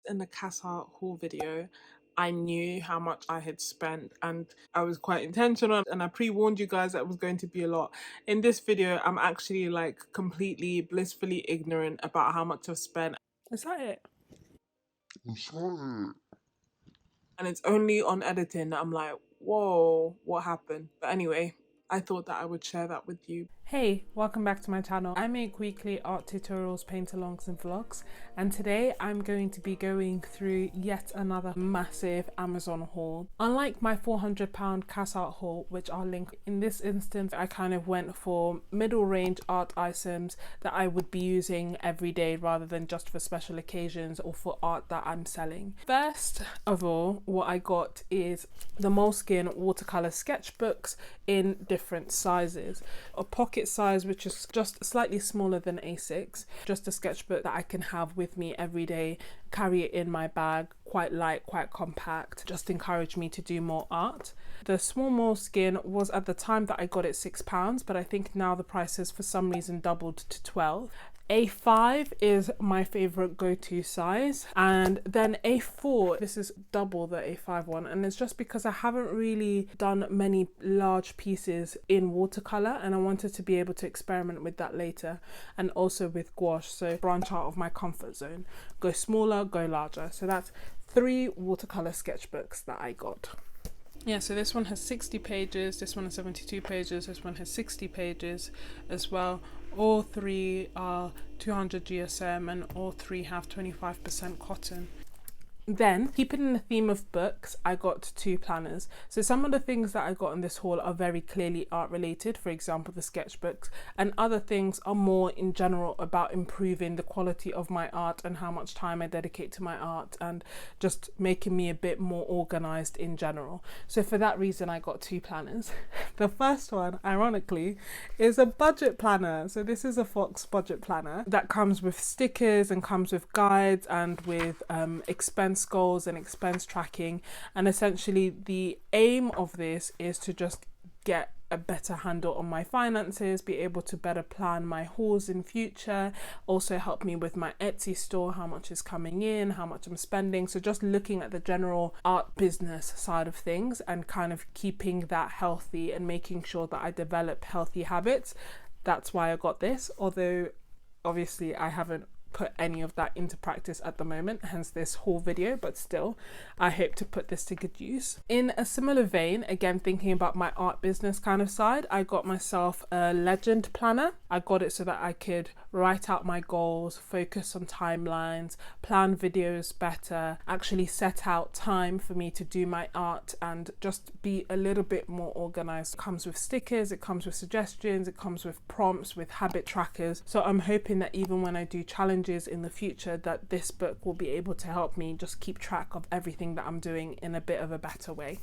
in the Casa haul video, I knew how much I had spent and I was quite intentional and I pre-warned you guys that it was going to be a lot. In this video, I'm actually like completely blissfully ignorant about how much I've spent. Is that it? And it's only on editing that I'm like, whoa, what happened? But anyway, I thought that I would share that with you. Hey, welcome back to my channel. I make weekly art tutorials, paint-alongs and vlogs, and today I'm going to be going through yet another massive Amazon haul. Unlike my £400 Casa art haul, which I'll link, in this instance I kind of went for middle range art items that I would be using every day rather than just for special occasions or for art that I'm selling. First of all, what I got is the Moleskine watercolor sketchbooks in different sizes. A pocket size, which is just slightly smaller than A6, just a sketchbook that I can have with me every day, carry it in my bag, quite light, quite compact, just encourage me to do more art. The small Moleskine was at the time that I got it £6, but I think now the price has for some reason doubled to 12. A5 is my favorite go-to size, and then A4, this is double the A5 one, and it's just because I haven't really done many large pieces in watercolor and I wanted to be able to experiment with that later, and also with gouache, so branch out of my comfort zone, go smaller, go larger. So that's 3 watercolor sketchbooks that I got. Yeah, so this one has 60 pages, this one has 72 pages, this one has 60 pages as well. All 3 are 200 GSM and all 3 have 25% cotton. Then, keeping in the theme of books, I got 2 planners. So some of the things that I got in this haul are very clearly art related, for example the sketchbooks, and other things are more in general about improving the quality of my art and how much time I dedicate to my art and just making me a bit more organized in general. So for that reason I got 2 planners. The first one, ironically, is a budget planner. So this is a Fox budget planner that comes with stickers and comes with guides and with expense goals and expense tracking, and essentially the aim of this is to just get a better handle on my finances, be able to better plan my hauls in future, also help me with my Etsy store, how much is coming in, how much I'm spending. So just looking at the general art business side of things and kind of keeping that healthy and making sure that I develop healthy habits. That's why I got this, although obviously I haven't put any of that into practice at the moment, hence this haul video, but still I hope to put this to good use. In a similar vein, again thinking about my art business kind of side, I got myself a legend planner. I got it so that I could write out my goals, focus on timelines, plan videos better, actually set out time for me to do my art and just be a little bit more organized. It comes with stickers, it comes with suggestions, it comes with prompts, with habit trackers. So I'm hoping that even when I do challenges in the future, that this book will be able to help me just keep track of everything that I'm doing in a bit of a better way.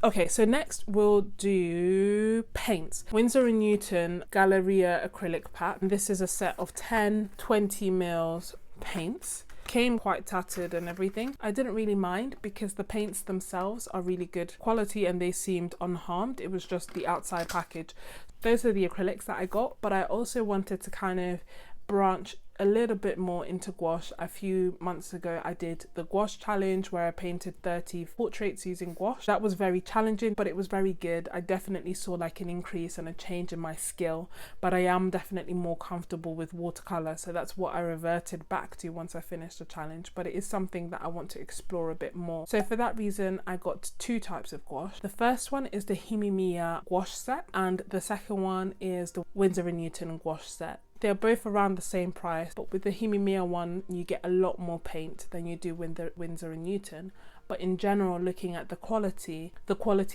Okay, so next we'll do paints. Winsor & Newton Galleria acrylic pack. This is a set of 10 20 ml paints. Came quite tattered and everything. I didn't really mind because the paints themselves are really good quality and they seemed unharmed. It was just the outside package. Those are the acrylics that I got, but I also wanted to kind of branch a little bit more into gouache. A few months ago I did the gouache challenge where I painted 30 portraits using gouache. That was very challenging, but it was very good. I definitely saw like an increase and a change in my skill, but I am definitely more comfortable with watercolor, so that's what I reverted back to once I finished the challenge, but it is something that I want to explore a bit more. So for that reason I got 2 types of gouache. The first one is the Himi Miya gouache set and the second one is the Winsor & Newton gouache set. They're both around the same price, but with the Himi Miya one you get a lot more paint than you do with the Winsor & Newton. But in general, looking at the quality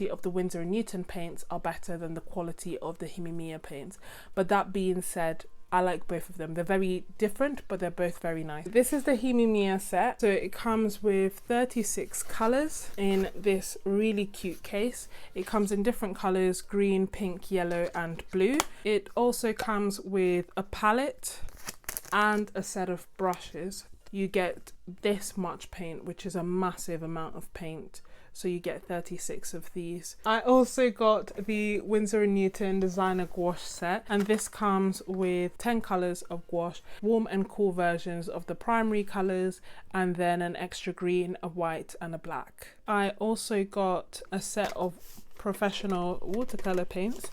of the Winsor & Newton paints are better than the quality of the Himi Miya paints. But that being said, I like both of them. They're very different, but they're both very nice. This is the Himi Miya set. So it comes with 36 colors in this really cute case. It comes in different colors: green, pink, yellow, and blue. It also comes with a palette and a set of brushes. You get this much paint, which is a massive amount of paint. so you get 36 of these. I also got the Winsor & Newton designer gouache set, and this comes with 10 colors of gouache, warm and cool versions of the primary colors, and then an extra green, a white and a black. I also got a set of professional watercolor paints.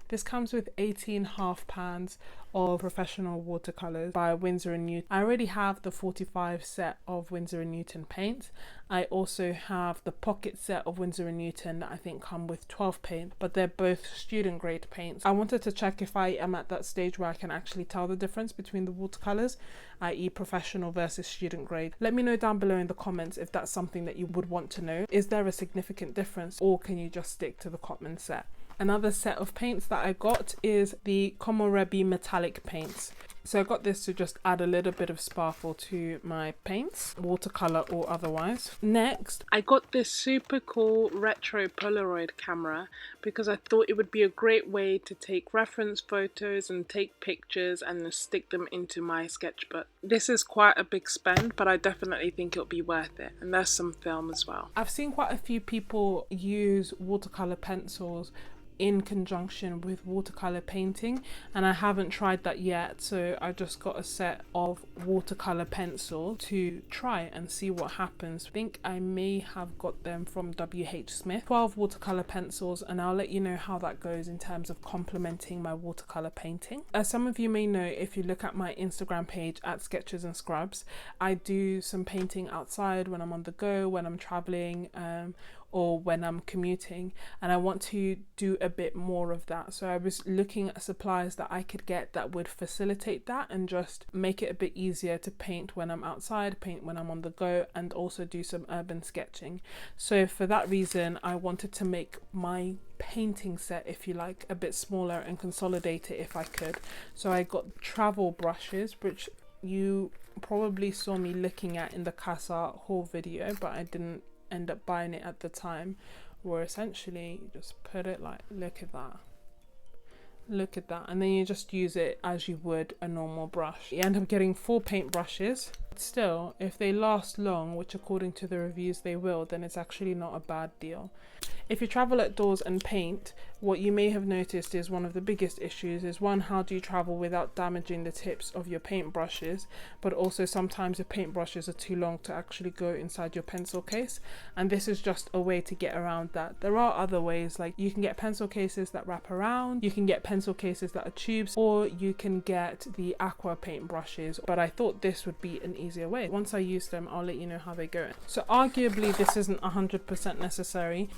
This comes with 18 half pans of professional watercolors by Winsor & Newton. I already have the 45 set of Winsor & Newton paints. I also have the pocket set of Winsor & Newton that I think come with 12 paints, but they're both student grade paints. I wanted to check if I am at that stage where I can actually tell the difference between the watercolors, i.e. professional versus student grade. Let me know down below in the comments if that's something that you would want to know. Is there a significant difference, or can you just stick to the common set? Another set of paints that I got is the Komorebi metallic paints. So I got this to just add a little bit of sparkle to my paints, watercolor or otherwise. Next, I got this super cool retro Polaroid camera because I thought it would be a great way to take reference photos and take pictures and stick them into my sketchbook. This is quite a big spend, but I definitely think it'll be worth it. And there's some film as well. I've seen quite a few people use watercolor pencils in conjunction with watercolor painting, and I haven't tried that yet, so I just got a set of watercolor pencil to try and see what happens. I think I may have got them from WH Smith. 12 watercolor pencils, and I'll let you know how that goes in terms of complementing my watercolor painting. As some of you may know, if you look at my Instagram page at Sketches.n.Scrubs, I do some painting outside when I'm on the go, when I'm traveling, or when I'm commuting, and I want to do a bit more of that. So I was looking at supplies that I could get that would facilitate that and just make it a bit easier to paint when I'm outside, paint when I'm on the go, and also do some urban sketching. So for that reason, I wanted to make my painting set, if you like, a bit smaller and consolidate it if I could. So I got travel brushes, which you probably saw me looking at in the Casa haul video, but I didn't end up buying it at the time, where essentially you just put it like, look at that, and then you just use it as you would a normal brush. You end up getting 4 paint brushes. Still, if they last long, which according to the reviews they will, then it's actually not a bad deal. If you travel outdoors and paint, what you may have noticed is one of the biggest issues is, one, how do you travel without damaging the tips of your paint brushes, but also sometimes the paint brushes are too long to actually go inside your pencil case, and this is just a way to get around that. There are other ways, like you can get pencil cases that wrap around, you can get pencil cases that are tubes, or you can get the aqua paint brushes, but I thought this would be an easier way. Once I use them, I'll let you know how they go. So arguably this isn't 100% necessary.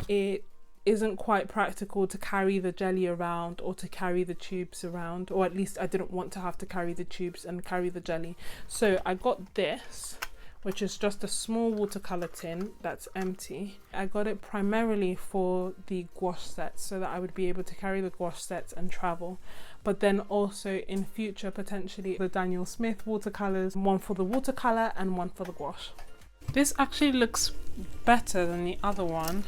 It isn't quite practical to carry the jelly around or to carry the tubes around, or at least I didn't want to have to carry the tubes and carry the jelly. So I got this, which is just a small watercolor tin that's empty. I got it primarily for the gouache sets, so that I would be able to carry the gouache sets and travel. But then also in future, potentially the Daniel Smith watercolors, one for the watercolor and one for the gouache. This actually looks better than the other one,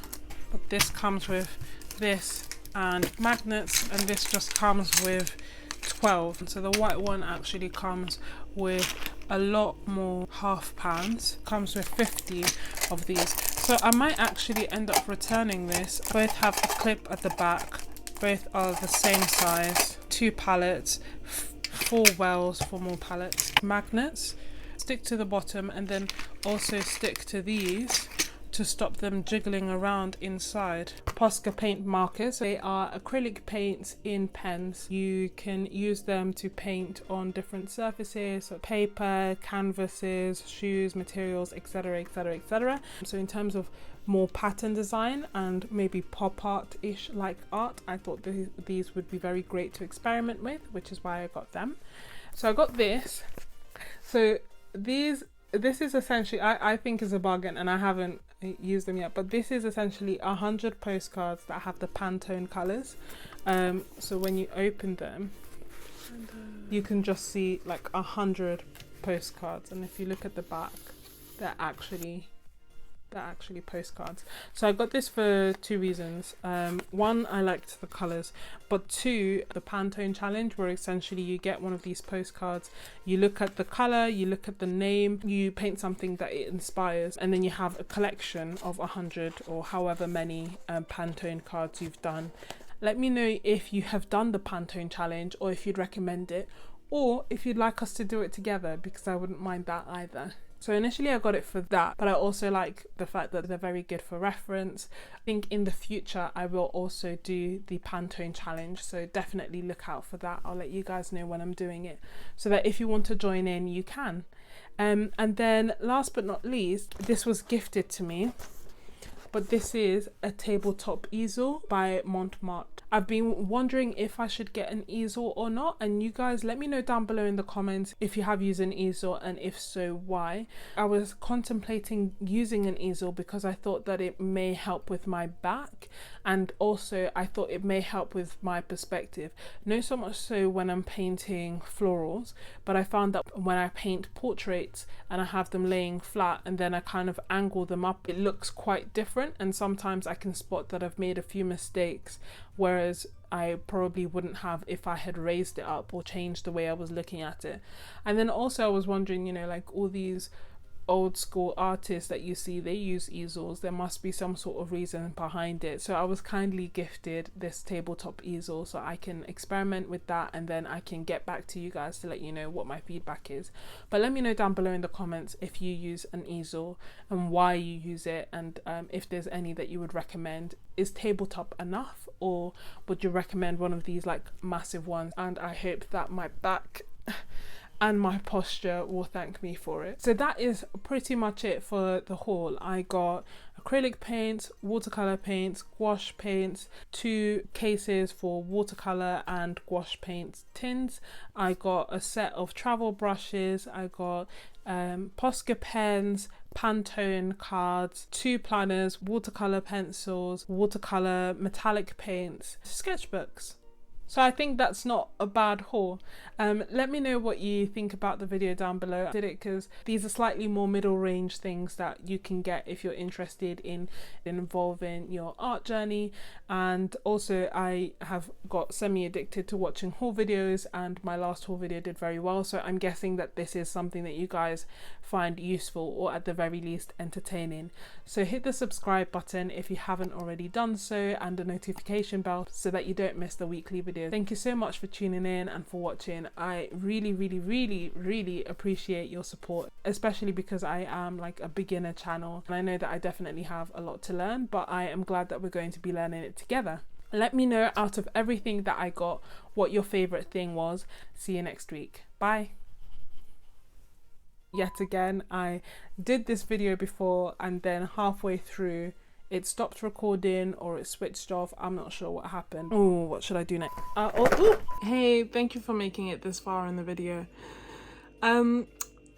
but this comes with this and magnets, and this just comes with 12. So the white one actually comes with a lot more half pans, comes with 50 of these. So I might actually end up returning this. Both have a clip at the back, both are the same size, 2 palettes, 4 wells for more palettes, magnets, stick to the bottom, and then also stick to these to stop them jiggling around inside. Posca paint markers. They are acrylic paints in pens. You can use them to paint on different surfaces, so paper, canvases, shoes, materials, etc, etc, etc. So in terms of more pattern design and maybe pop art-ish like art, I thought these would be very great to experiment with, which is why I got them. So I got this. So this is essentially, I think is a bargain, and I haven't used them yet, but this is essentially 100 postcards that have the Pantone colors. So when you open them, you can just see like 100 postcards, and if you look at the back, they're actually They're actually postcards. So I got this for two reasons. One, I liked the colours, but two, the Pantone challenge, where essentially you get one of these postcards, you look at the colour, you look at the name, you paint something that it inspires, and then you have a collection of 100 or however many Pantone cards you've done. Let me know if you have done the Pantone challenge, or if you'd recommend it, or if you'd like us to do it together, because I wouldn't mind that either. So initially I got it for that, but I also like the fact that they're very good for reference. I think in the future I will also do the Pantone challenge, so definitely look out for that. I'll let you guys know when I'm doing it, so that if you want to join in, you can. And then last but not least, this was gifted to me, but this is a tabletop easel by Montmartre. I've been wondering if I should get an easel or not, and you guys let me know down below in the comments if you have used an easel, and if so, why. I was contemplating using an easel because I thought that it may help with my back, and also I thought it may help with my perspective. No so much so when I'm painting florals, but I found that when I paint portraits and I have them laying flat and then I kind of angle them up, it looks quite different, and sometimes I can spot that I've made a few mistakes, whereas I probably wouldn't have if I had raised it up or changed the way I was looking at it. And then also I was wondering, you know, like all these old school artists that you see, they use easels. There must be some sort of reason behind it. So I was kindly gifted this tabletop easel, so I can experiment with that, and then I can get back to you guys to let you know what my feedback is. But let me know down below in the comments if you use an easel and why you use it, and if there's any that you would recommend. Is tabletop enough, or would you recommend one of these like massive ones? And I hope that my back and my posture will thank me for it. So that is pretty much it for the haul. I got acrylic paints, watercolour paints, gouache paints, 2 cases for watercolour and gouache paints tins. I got a set of travel brushes. I got Posca pens, Pantone cards, 2 planners, watercolour pencils, watercolour metallic paints, sketchbooks. So I think that's not a bad haul. Let me know what you think about the video down below. I did it because these are slightly more middle range things that you can get if you're interested in involving your art journey. And also I have got semi-addicted to watching haul videos, and my last haul video did very well. So I'm guessing that this is something that you guys find useful, or at the very least entertaining. So hit the subscribe button if you haven't already done so, and the notification bell so that you don't miss the weekly videos. Thank you so much for tuning in and for watching. I really appreciate your support, especially because I am like a beginner channel, and I know that I definitely have a lot to learn, but I am glad that we're going to be learning it together. Let me know out of everything that I got what your favorite thing was. See you next week. Bye. Yet again, I did this video before, and then halfway through it stopped recording, or it switched off. I'm not sure what happened. Oh, what should I do next? Hey, thank you for making it this far in the video.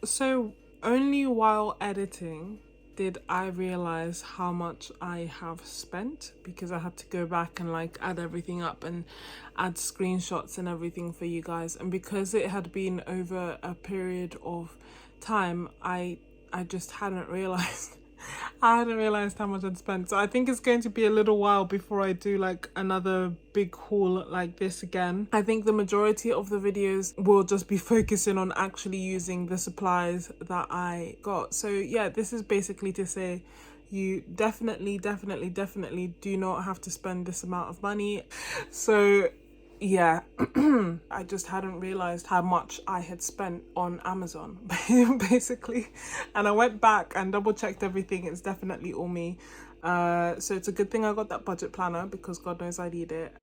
So only while editing did I realize how much I have spent, because I had to go back and like add everything up and add screenshots and everything for you guys. And because it had been over a period of time, I just hadn't realized I hadn't realized how much I'd spent. So I think it's going to be a little while before I do like another big haul like this again. I think the majority of the videos will just be focusing on actually using the supplies that I got. So yeah, this is basically to say you definitely do not have to spend this amount of money. So yeah, I just hadn't realized how much I had spent on Amazon basically, and I went back and double checked everything. It's definitely all me. So it's a good thing I got that budget planner, because God knows I need it.